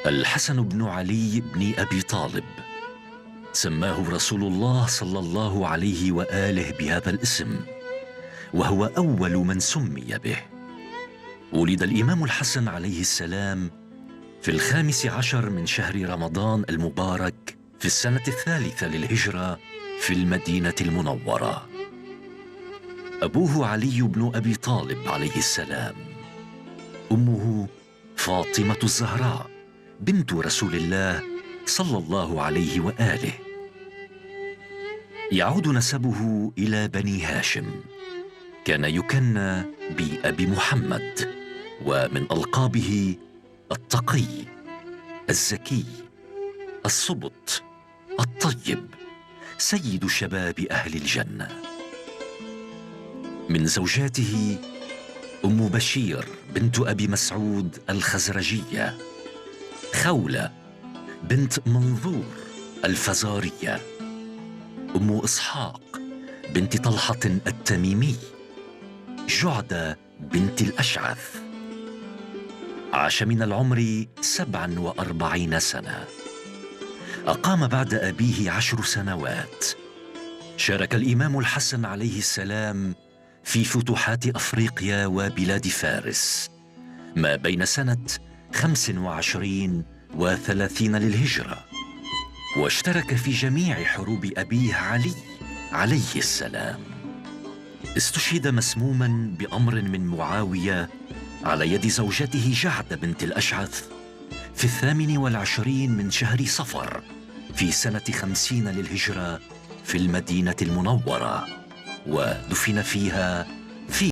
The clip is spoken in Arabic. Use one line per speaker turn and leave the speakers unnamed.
الحسن بن علي بن أبي طالب سماه رسول الله صلى الله عليه وآله بهذا الاسم، وهو أول من سمي به. ولد الإمام الحسن عليه السلام في 15 من شهر رمضان المبارك في السنة 3 للهجرة في المدينة المنورة. أبوه علي بن أبي طالب عليه السلام، أمه فاطمة الزهراء بنت رسول الله صلى الله عليه وآله. يعود نسبه إلى بني هاشم، كان يكنى بأبي محمد، ومن ألقابه التقي، الزكي، الصبط، الطيب، سيد شباب أهل الجنة. من زوجاته أم بشير بنت أبي مسعود الخزرجية، خولة بنت منظور الفزارية، أم إسحاق بنت طلحة التميمي، جعدة بنت الأشعث. عاش من العمر 47 سنة. أقام بعد أبيه 10 سنوات. شارك الإمام الحسن عليه السلام في فتوحات أفريقيا وبلاد فارس ما بين سنة 25 و30 للهجرة، واشترك في جميع حروب أبيه علي عليه السلام. استشهد مسموما بأمر من معاوية على يد زوجته جعدة بنت الأشعث في 28 من شهر صفر في سنة 50 للهجرة في المدينة المنورة، ودفن فيها